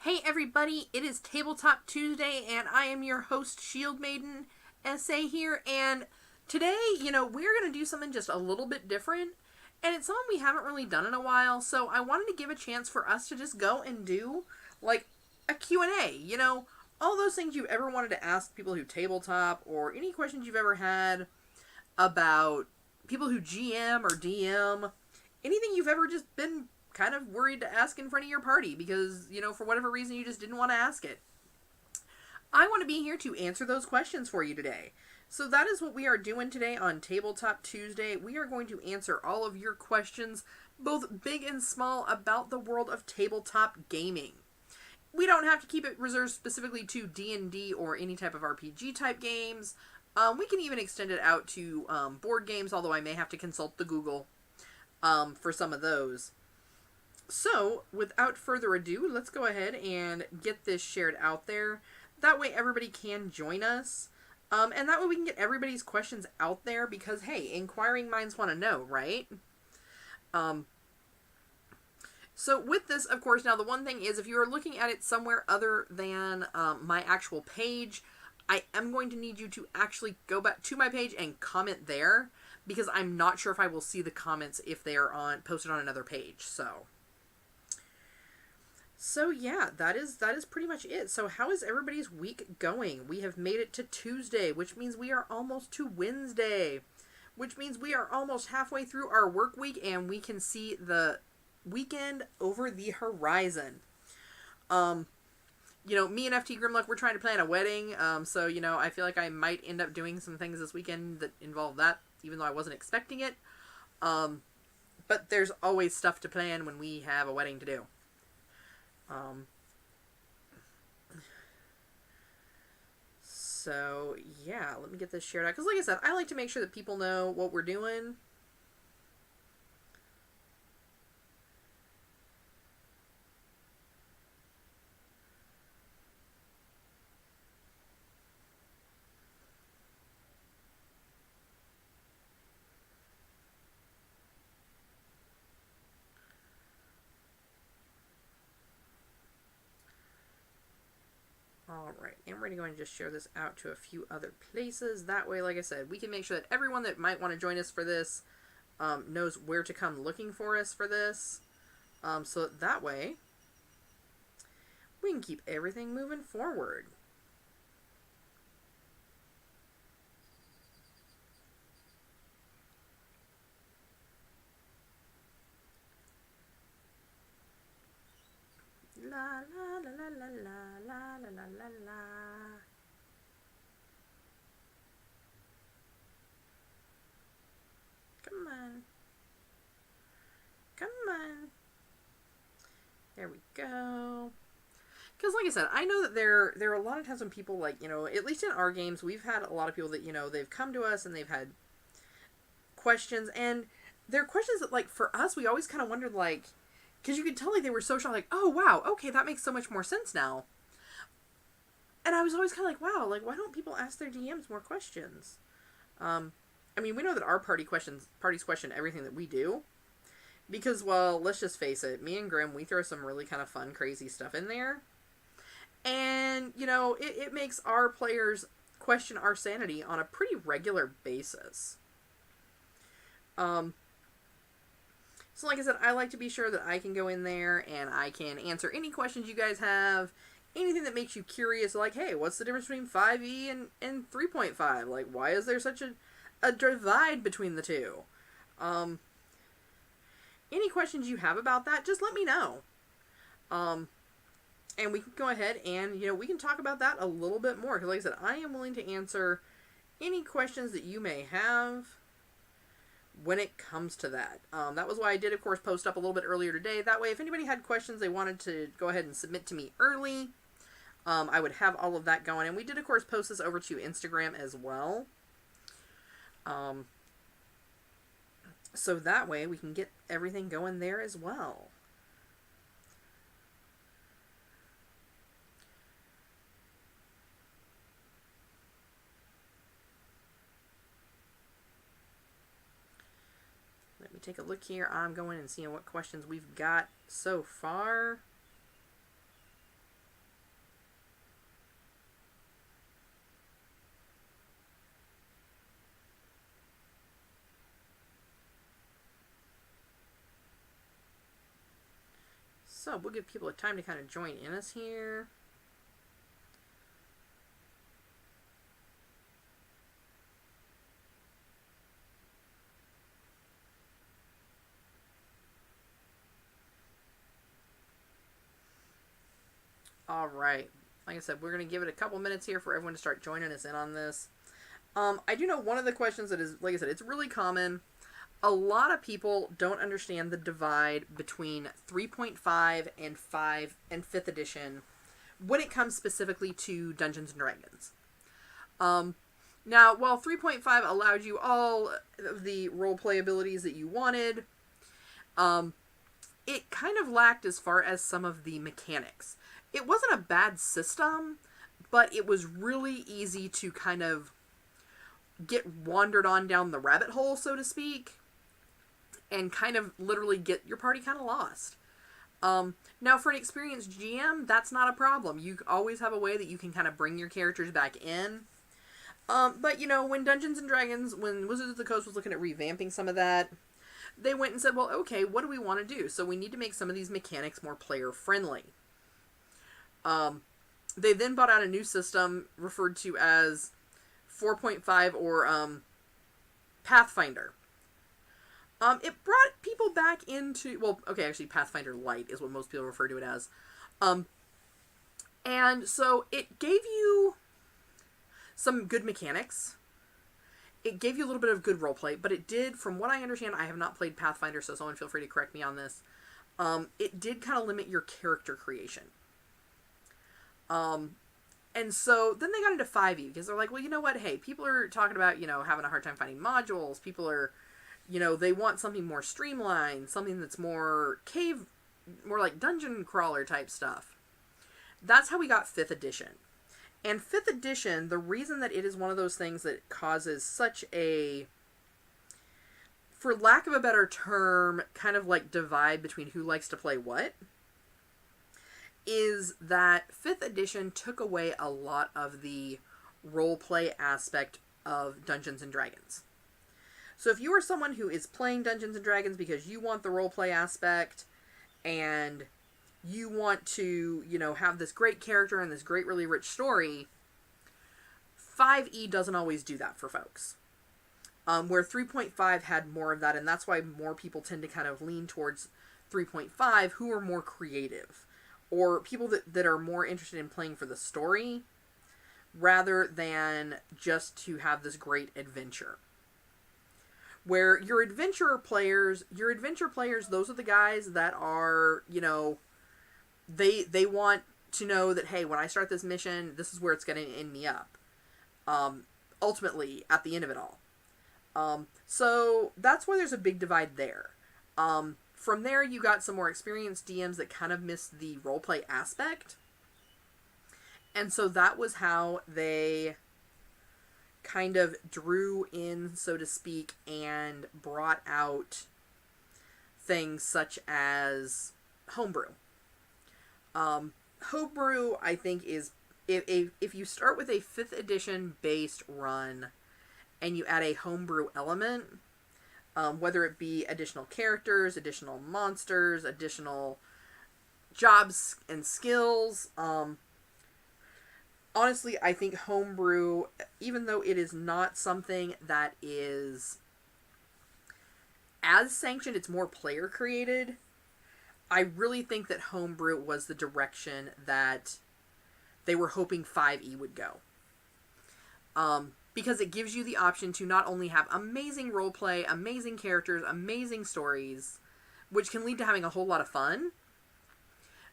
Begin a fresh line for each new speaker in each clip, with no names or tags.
Hey everybody, it is Tabletop Tuesday and I am your host Shield Maiden SA here, and today, we're going to do something just a little bit different, and it's something we haven't really done in a while, so I wanted to give a chance for us to just go and do like a Q&A, all those things you've ever wanted to ask people who tabletop, or any questions you've ever had about people who GM or DM, anything you've ever just been kind of worried to ask in front of your party because, for whatever reason you just didn't want to ask it. I want to be here to answer those questions for you today. So that is what we are doing today on Tabletop Tuesday. We are going to answer all of your questions, both big and small, about the world of tabletop gaming. We don't have to keep it reserved specifically to D&D or any type of RPG type games. We can even extend it out to board games, although I may have to consult the Google for some of those. So, without further ado, let's go ahead and get this shared out there. That way everybody can join us. And that way we can get everybody's questions out there because, hey, inquiring minds want to know, right? So with this, of course, now the one thing is if you are looking at it somewhere other than my actual page, I am going to need you to actually go back to my page and comment there because I'm not sure if I will see the comments if they are posted on another page, So yeah, that is pretty much it. So how is everybody's week going? We have made it to Tuesday, which means we are almost to Wednesday, which means we are almost halfway through our work week and we can see the weekend over the horizon. Me and FT Grimlock, we're trying to plan a wedding, so, I feel like I might end up doing some things this weekend that involve that, even though I wasn't expecting it. But there's always stuff to plan when we have a wedding to do. So yeah, let me get this shared out because, like I said, I like to make sure that people know what we're doing. Alright, and we're going to just share this out to a few other places. That way, like I said, we can make sure that everyone that might want to join us for this knows where to come looking for us for this. So that way, we can keep everything moving forward. La la la la la la la la la la. Come on. Come on. There we go. Because, like I said, I know that there are a lot of times when people, at least in our games, we've had a lot of people that, they've come to us and they've had questions. And they're questions that, for us, we always kind of wondered, because you could tell, they were so shocked, oh, wow, okay, that makes so much more sense now. And I was always kind of wow, why don't people ask their DMs more questions? We know that our parties question everything that we do. Because, well, let's just face it, me and Grim, we throw some really kind of fun, crazy stuff in there. And, it makes our players question our sanity on a pretty regular basis. So like I said, I like to be sure that I can go in there and I can answer any questions you guys have. Anything that makes you curious, hey, what's the difference between 5e and 3.5? Why is there such a divide between the two? Any questions you have about that, just let me know. And we can go ahead and, we can talk about that a little bit more. Because like I said, I am willing to answer any questions that you may have when it comes to that. That was why I did, of course, post up a little bit earlier today. That way, if anybody had questions they wanted to go ahead and submit to me early, I would have all of that going. And we did, of course, post this over to Instagram as well. So that way we can get everything going there as well. Let me take a look here. I'm going and seeing what questions we've got so far. So we'll give people a time to kind of join in us here. All right. Like I said, we're going to give it a couple minutes here for everyone to start joining us in on this. I do know one of the questions that is, like I said, it's really common. A lot of people don't understand the divide between 3.5 and 5th edition when it comes specifically to Dungeons and Dragons. Now, while 3.5 allowed you all of the roleplay abilities that you wanted, it kind of lacked as far as some of the mechanics. It wasn't a bad system, but it was really easy to kind of get wandered on down the rabbit hole, so to speak, and kind of literally get your party kind of lost. Now, for an experienced GM, that's not a problem. You always have a way that you can kind of bring your characters back in. But, when Dungeons & Dragons, when Wizards of the Coast was looking at revamping some of that, they went and said, well, okay, what do we want to do? So we need to make some of these mechanics more player-friendly. They then brought out a new system referred to as 4.5 or Pathfinder. It brought people back into, actually Pathfinder Light is what most people refer to it as. And so it gave you some good mechanics. It gave you a little bit of good roleplay, but it did, from what I understand, I have not played Pathfinder, so someone feel free to correct me on this. It did kind of limit your character creation. And so then they got into 5e because they're like, well, you know what? Hey, people are talking about, having a hard time finding modules. People are, they want something more streamlined, something that's more like dungeon crawler type stuff. That's how we got 5th edition. And 5th edition, the reason that it is one of those things that causes such a, for lack of a better term, kind of like divide between who likes to play what, is that 5th edition took away a lot of the roleplay aspect of Dungeons & Dragons. So if you are someone who is playing Dungeons & Dragons because you want the roleplay aspect, and you want to, have this great character and this great, really rich story, 5e doesn't always do that for folks. Where 3.5 had more of that, and that's why more people tend to kind of lean towards 3.5, who are more creative. Or people that are more interested in playing for the story rather than just to have this great adventure. Where your adventure players, those are the guys that are, they want to know that, hey, when I start this mission, this is where it's going to end me up. Ultimately, at the end of it all. So that's why there's a big divide there. From there, you got some more experienced DMs that kind of missed the roleplay aspect. And so that was how they kind of drew in, so to speak, and brought out things such as homebrew. Homebrew, I think, is, if you start with a 5th edition based run and you add a homebrew element, whether it be additional characters, additional monsters, additional jobs and skills. Honestly, I think homebrew, even though it is not something that is as sanctioned, it's more player created. I really think that homebrew was the direction that they were hoping 5e would go. Because it gives you the option to not only have amazing roleplay, amazing characters, amazing stories, which can lead to having a whole lot of fun,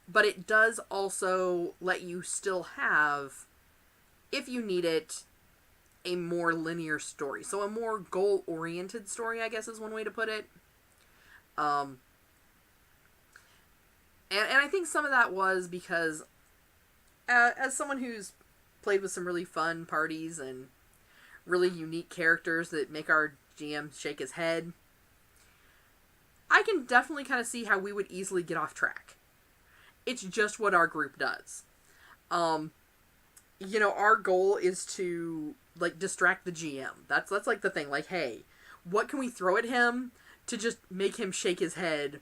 but it does also let you still have, if you need it, a more linear story. So a more goal-oriented story, I guess is one way to put it. And I think some of that was because, as someone who's played with some really fun parties and really unique characters that make our GM shake his head, I can definitely kind of see how we would easily get off track. It's just what our group does. Our goal is to, distract the GM. That's like the thing. Like, hey, what can we throw at him to just make him shake his head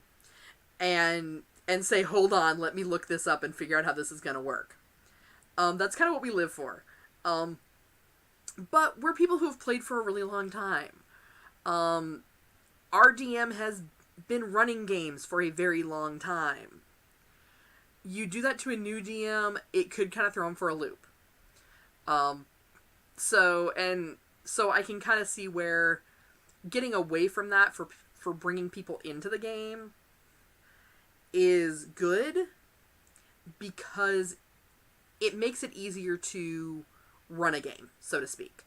and and say, hold on, let me look this up and figure out how this is going to work. That's kind of what we live for. But we're people who have played for a really long time. Our DM has been running games for a very long time. You do that to a new DM, it could kind of throw them for a loop. So I can kind of see where getting away from that for bringing people into the game is good, because it makes it easier to run a game, so to speak.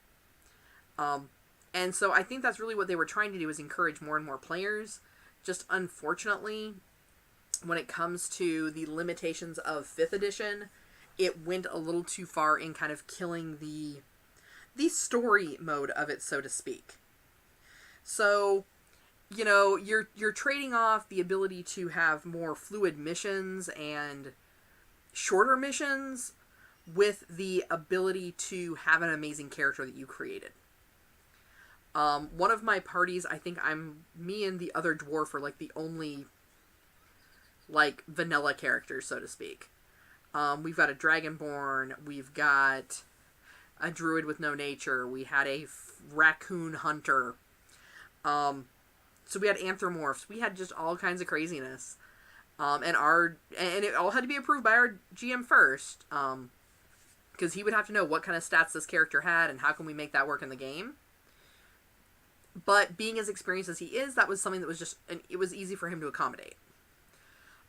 And so I think that's really what they were trying to do, is encourage more and more players. Just unfortunately, when it comes to the limitations of 5th edition, it went a little too far in kind of killing the story mode of it, so to speak. So, you know, you're trading off the ability to have more fluid missions and shorter missions with the ability to have an amazing character that you created. One of my parties, I think me and the other dwarf are like the only like vanilla characters, so to speak. We've got a dragonborn, we've got a druid with no nature, we had a raccoon hunter, so we had anthropomorphs, we had just all kinds of craziness. And it all had to be approved by our GM first, because he would have to know what kind of stats this character had and how can we make that work in the game. But being as experienced as he is, that was something that was it was easy for him to accommodate.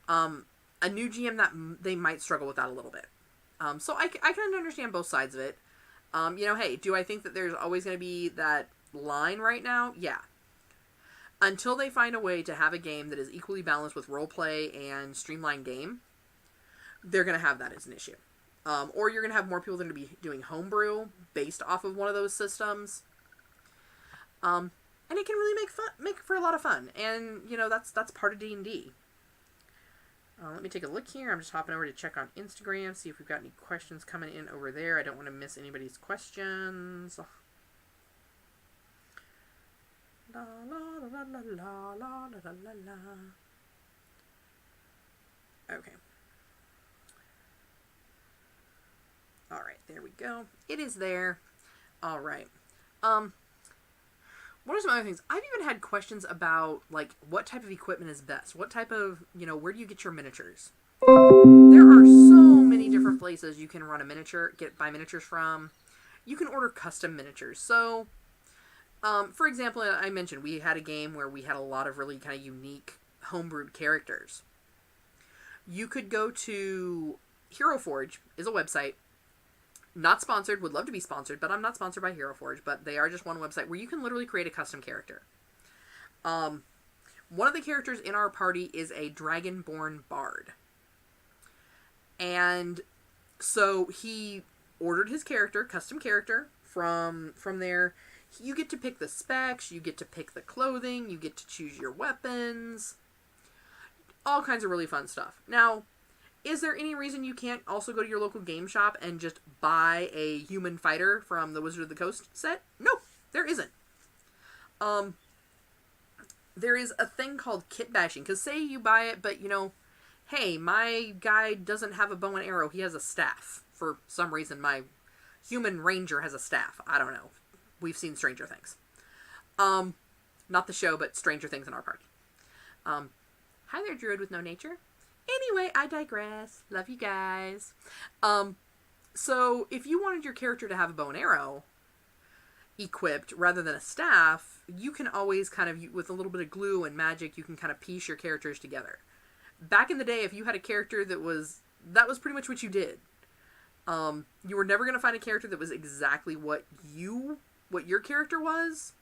A new GM, that they might struggle with that a little bit. So I can understand both sides of it. You know, hey, do I think that there's always going to be that line right now? Yeah. Until they find a way to have a game that is equally balanced with roleplay and streamlined game, they're going to have that as an issue. Or you're going to have more people that are going to be doing homebrew based off of one of those systems. And it can really make for a lot of fun. And, you know, that's part of D&D. Let me take a look here. I'm just hopping over to check on Instagram, see if we've got any questions coming in over there. I don't want to miss anybody's questions. La la la la la la la la la. Okay. Alright, there we go. It is there. Alright. What are some other things? I've even had questions about, like, what type of equipment is best? What type of, you know, where do you get your miniatures? There are so many different places you can run a miniature, buy miniatures from. You can order custom miniatures. So, for example, I mentioned we had a game where we had a lot of really kind of unique homebrewed characters. You could go to Hero Forge, is a website. Not sponsored, would love to be sponsored, but I'm not sponsored by Hero Forge, but they are just one website where you can literally create a custom character. One of the characters in our party is a dragonborn bard. And so he ordered his character, custom character, from there. You get to pick the specs, you get to pick the clothing, you get to choose your weapons. All kinds of really fun stuff. Now, is there any reason you can't also go to your local game shop and just buy a human fighter from the Wizard of the Coast set? No, there isn't. There is a thing called kit bashing, because say you buy it, but you know, hey, my guy doesn't have a bow and arrow, he has a staff. For some reason, my human ranger has a staff. I don't know. We've seen Stranger Things. Not the show, but Stranger Things in our party. Hi there, druid with no nature. Anyway, I digress. Love you guys. So if you wanted your character to have a bow and arrow equipped rather than a staff, you can always kind of, with a little bit of glue and magic, you can kind of piece your characters together. Back in the day, if you had a character that was pretty much what you did. You were never going to find a character that was exactly what your character was.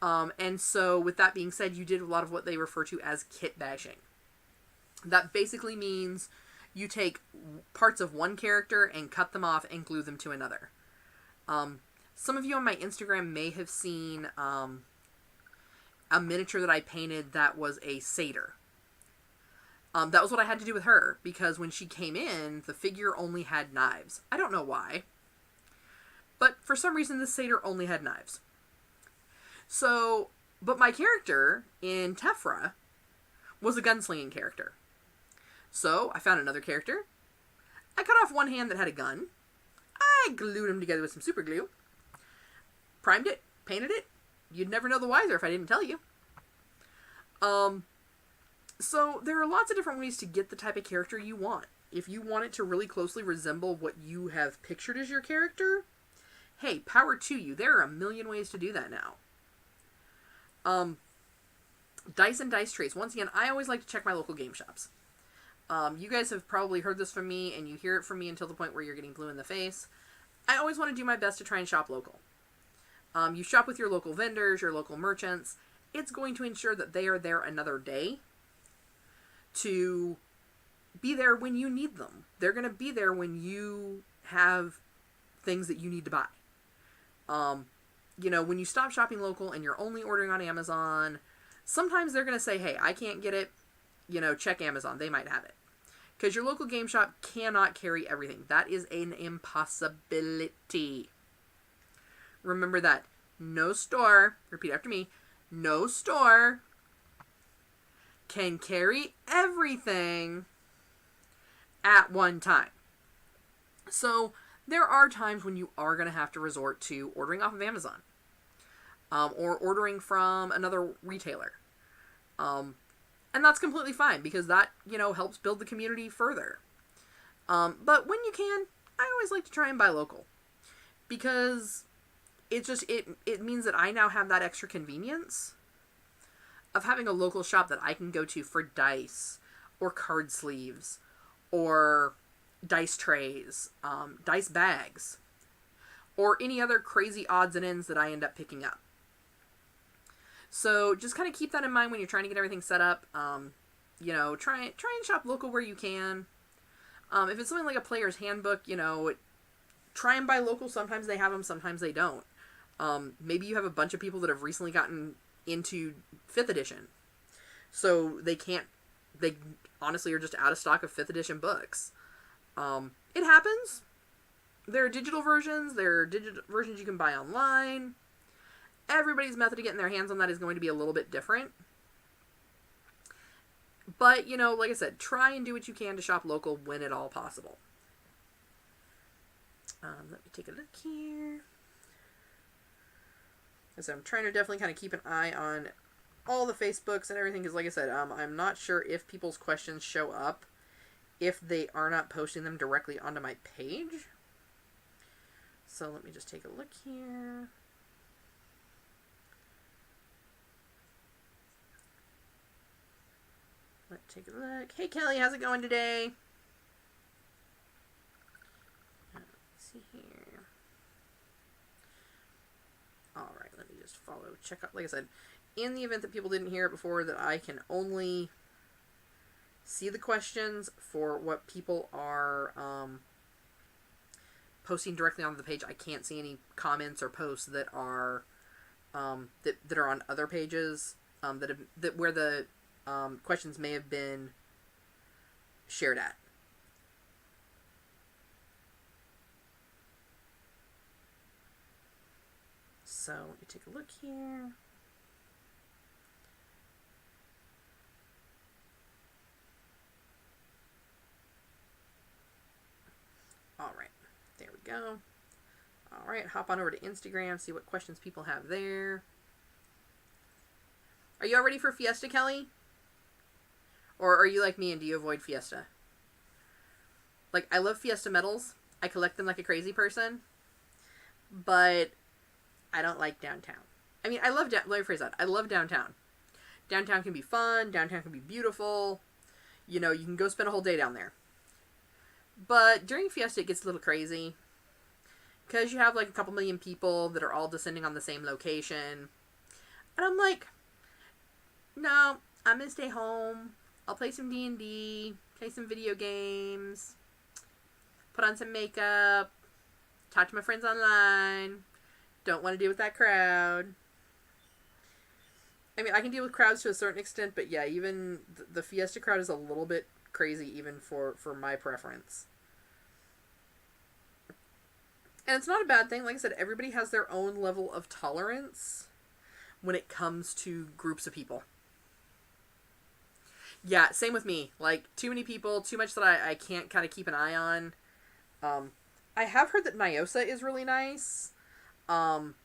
And so with that being said, you did a lot of what they refer to as kit bashing. That basically means you take parts of one character and cut them off and glue them to another. Some of you on my Instagram may have seen a miniature that I painted that was a satyr. That was what I had to do with her, because when she came in, the figure only had knives. I don't know why. But for some reason, the satyr only had knives. So, but my character in Tefra was a gunslinging character. So I found another character. I cut off one hand that had a gun. I glued them together with some super glue. Primed it, painted it. You'd never know the wiser if I didn't tell you. So there are lots of different ways to get the type of character you want. If you want it to really closely resemble what you have pictured as your character, hey, power to you. There are a million ways to do that now. Dice and dice trays. Once again, I always like to check my local game shops. You guys have probably heard this from me, and you hear it from me until the point where you're getting blue in the face. I always want to do my best to try and shop local. You shop with your local vendors, your local merchants. It's going to ensure that they are there another day to be there when you need them. They're going to be there when you have things that you need to buy. When you stop shopping local and you're only ordering on Amazon, sometimes they're going to say, hey, I can't get it. Check Amazon. They might have it. Because your local game shop cannot carry everything. That is an impossibility. Remember that. No store, repeat after me, no store can carry everything at one time. So there are times when you are going to have to resort to ordering off of Amazon. Or ordering from another retailer. And that's completely fine because that, helps build the community further. But when you can, I always like to try and buy local. Because it means that I now have that extra convenience of having a local shop that I can go to for dice or card sleeves or dice trays, dice bags, or any other crazy odds and ends that I end up picking up. So just kind of keep that in mind when you're trying to get everything set up. Try and shop local where you can. If it's something like a player's handbook, try and buy local. Sometimes they have them, sometimes they don't. Maybe you have a bunch of people that have recently gotten into 5th edition. So they honestly are just out of stock of 5th edition books. It happens. There are digital versions. There are digital versions you can buy online. Everybody's method of getting their hands on that is going to be a little bit different. But, like I said, try and do what you can to shop local when at all possible. Let me take a look here. So I'm trying to definitely kind of keep an eye on all the Facebooks and everything, because like I said, I'm not sure if people's questions show up if they are not posting them directly onto my page. So let me just take a look here. Let's take a look. Hey, Kelly, how's it going today? Let's see here. All right, let me just check out. Like I said, in the event that people didn't hear it before, that I can only see the questions for what people are posting directly onto the page. I can't see any comments or posts that are that are on other pages where the questions may have been shared at. So let me take a look here. All right, there we go. All right, hop on over to Instagram, see what questions people have there. Are you all ready for Fiesta, Kelly? Or are you like me and do you avoid Fiesta? Like, I love Fiesta medals. I collect them like a crazy person. But I don't like downtown. I mean, let me rephrase that. I love downtown. Downtown can be fun. Downtown can be beautiful. You can go spend a whole day down there. But during Fiesta, it gets a little crazy. Because you have like a couple million people that are all descending on the same location. And I'm like, no, I'm going to stay home. I'll play some D&D, play some video games, put on some makeup, talk to my friends online. Don't want to deal with that crowd. I mean, I can deal with crowds to a certain extent, but yeah, even the Fiesta crowd is a little bit crazy even for my preference. And it's not a bad thing. Like I said, everybody has their own level of tolerance when it comes to groups of people. Yeah, same with me. Like, too many people, too much that I can't kind of keep an eye on. I have heard that Nyosa is really nice. Um,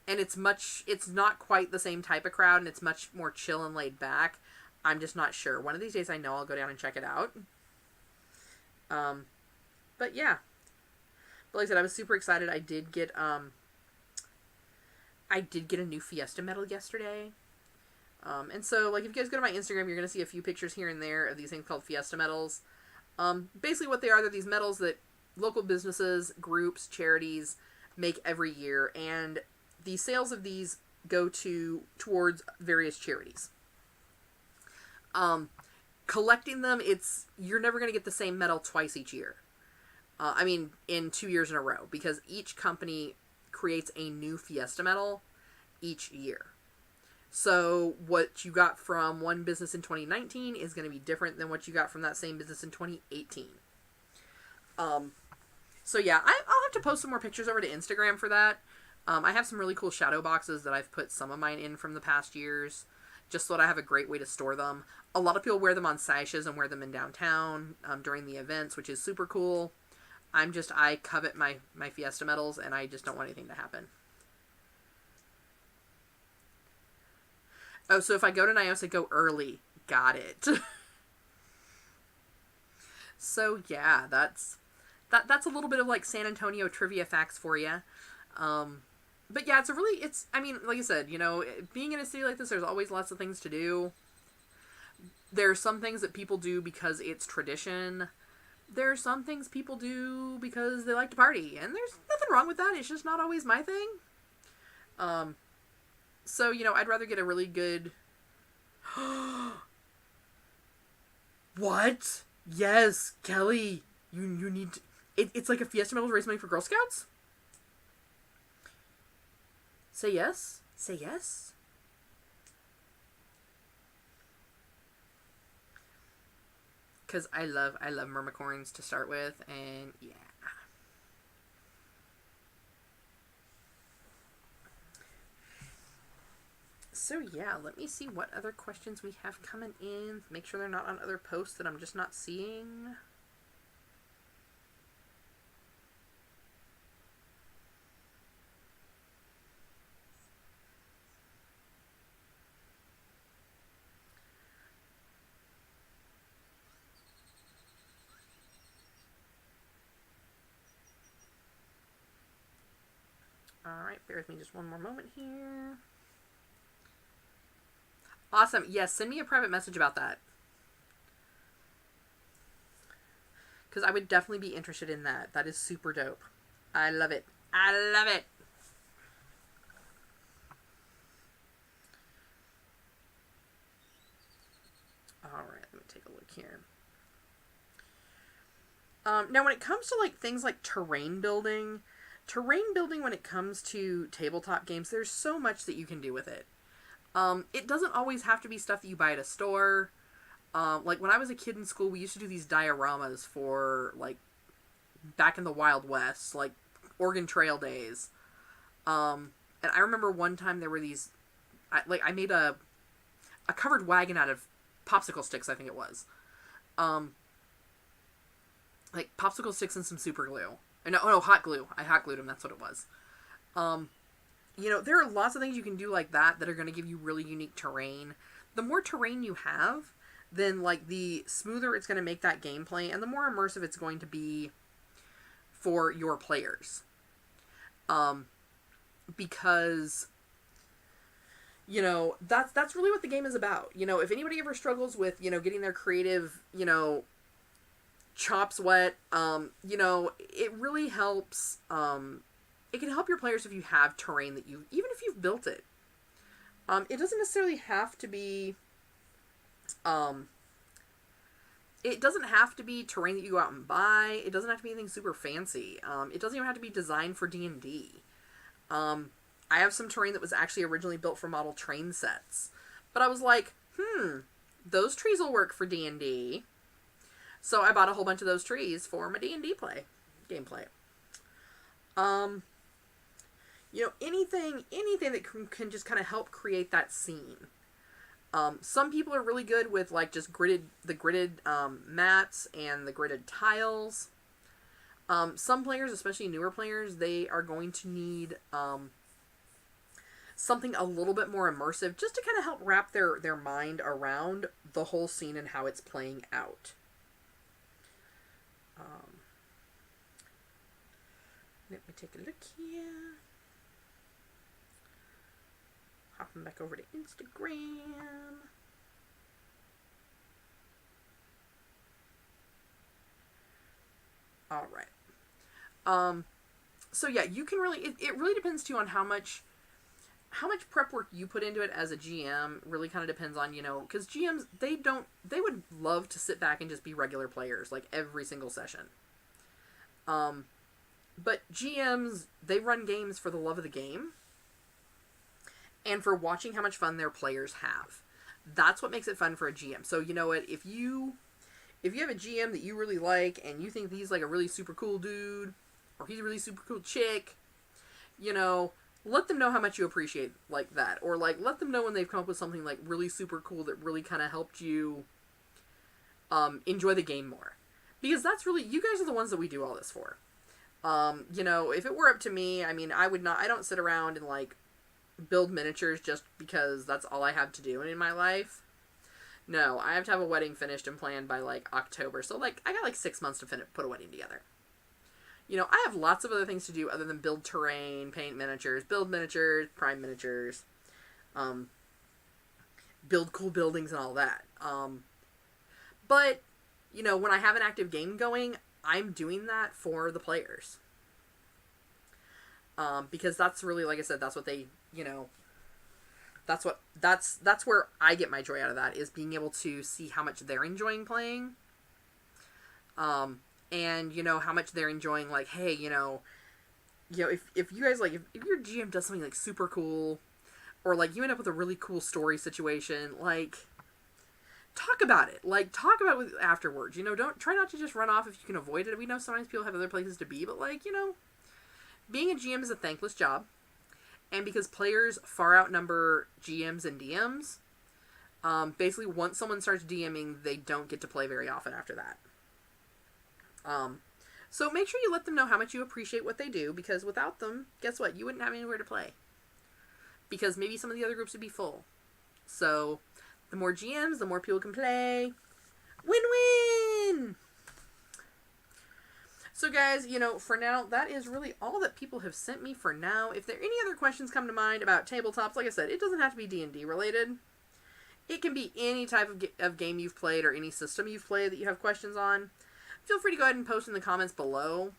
and it's not quite the same type of crowd, and it's much more chill and laid back. I'm just not sure. One of these days I know I'll go down and check it out. Um, but yeah. But like I said, I was super excited. I did get a new Fiesta medal yesterday. And so, like, if you guys go to my Instagram, you're going to see a few pictures here and there of these things called Fiesta medals. Basically what they are, they're these medals that local businesses, groups, charities make every year, and the sales of these go towards various charities. Collecting them, you're never going to get the same medal twice each year. In 2 years in a row, because each company creates a new Fiesta medal each year. So what you got from one business in 2019 is going to be different than what you got from that same business in 2018. So yeah, I'll have to post some more pictures over to Instagram for that. I have some really cool shadow boxes that I've put some of mine in from the past years, just so that I have a great way to store them. A lot of people wear them on sashes and wear them in downtown during the events, which is super cool. I covet my Fiesta medals, and I just don't want anything to happen. Oh, so if I go to Nyosa, go early. Got it. So yeah, that's a little bit of like San Antonio trivia facts for you. But yeah, like I said, being in a city like this, there's always lots of things to do. There are some things that people do because it's tradition. There are some things people do because they like to party, and there's nothing wrong with that. It's just not always my thing. So, I'd rather get a really good... What? Yes, Kelly, you need to... It's like a Fiesta medal to raise money for Girl Scouts? Say yes? Say yes? Because I love Myrmicorns to start with, and yeah. So yeah, let me see what other questions we have coming in. Make sure they're not on other posts that I'm just not seeing. Alright, bear with me just one more moment here. Awesome. Yes, send me a private message about that. Because I would definitely be interested in that. That is super dope. I love it. I love it. Alright, let me take a look here. Now, when it comes to like things like terrain building when it comes to tabletop games, there's so much that you can do with it. It doesn't always have to be stuff that you buy at a store. Like when I was a kid in school, we used to do these dioramas for like back in the Wild West, like Oregon Trail days. And I remember one time there were these, I made a covered wagon out of popsicle sticks, I think it was. Like popsicle sticks and some super glue. No, hot glue. I hot glued them. That's what it was. There are lots of things you can do like that are going to give you really unique terrain. The more terrain you have, then like the smoother it's going to make that gameplay, and the more immersive it's going to be for your players. Because that's really what the game is about. If anybody ever struggles with getting their creative chops wet, it really helps. It can help your players if you have terrain that even if you've built it. It doesn't necessarily have to be, it doesn't have to be terrain that you go out and buy. It doesn't have to be anything super fancy. It doesn't even have to be designed for D&D. I have some terrain that was actually originally built for model train sets. But I was like, those trees will work for D&D. So I bought a whole bunch of those trees for my D&D gameplay. Anything that can just kind of help create that scene. Some people are really good with like just the gridded mats and the gridded tiles. Some players, especially newer players, they are going to need something a little bit more immersive just to kind of help wrap their mind around the whole scene and how it's playing out. Let me take a look here. Hopping back over to Instagram. All right. So yeah, you can really, it really depends too on how much prep work you put into it as a GM. Really kind of depends on, because GMs, they would love to sit back and just be regular players, like every single session. But GMs, they run games for the love of the game and for watching how much fun their players have. That's what makes it fun for a GM. So you know what, if you have a GM that you really like and you think he's like a really super cool dude or he's a really super cool chick, let them know how much you appreciate like that. Or like let them know when they've come up with something like really super cool that really kind of helped you enjoy the game more. Because that's really, you guys are the ones that we do all this for. If it were up to me, I don't sit around and like build miniatures just because that's all I have to do in my life. No, I have to have a wedding finished and planned by like October. So like I got like 6 months to put a wedding together. I have lots of other things to do other than build terrain, paint miniatures, build miniatures, prime miniatures, build cool buildings and all that. But when I have an active game going, I'm doing that for the players. Because that's really, like I said, that's what they, that's where I get my joy out of that, is being able to see how much they're enjoying playing. And, how much they're enjoying, like, hey, if you guys, like, if your GM does something, like, super cool, or, like, you end up with a really cool story situation, like, talk about it. Like, talk about it afterwards. Don't try not to just run off if you can avoid it. We know sometimes people have other places to be, but, like, being a GM is a thankless job. And because players far outnumber GMs and DMs, basically once someone starts DMing, they don't get to play very often after that. So make sure you let them know how much you appreciate what they do, because without them, guess what? You wouldn't have anywhere to play. Because maybe some of the other groups would be full. So the more GMs, the more people can play. Win-win! So guys, for now, that is really all that people have sent me for now. If there are any other questions come to mind about tabletops, like I said, it doesn't have to be D&D related. It can be any type of game you've played or any system you've played that you have questions on. Feel free to go ahead and post in the comments below.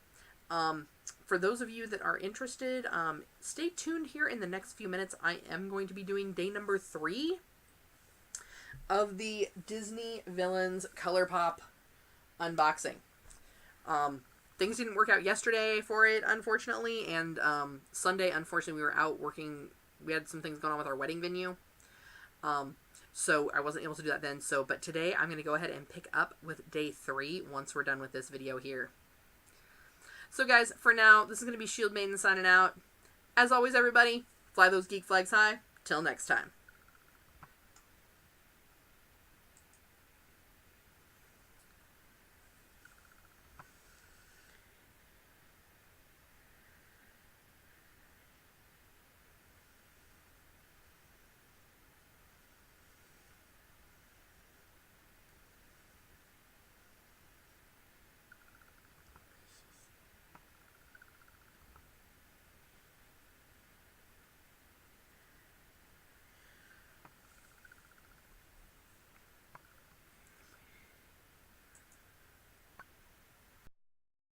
For those of you that are interested, stay tuned here in the next few minutes. I am going to be doing day number 3 of the Disney Villains Color Pop unboxing. Things didn't work out yesterday for it, unfortunately, and Sunday, unfortunately, we were out working. We had some things going on with our wedding venue, so I wasn't able to do that then. But today, I'm going to go ahead and pick up with day 3 once we're done with this video here. So guys, for now, this is going to be Shield Maiden signing out. As always, everybody, fly those geek flags high. Till next time.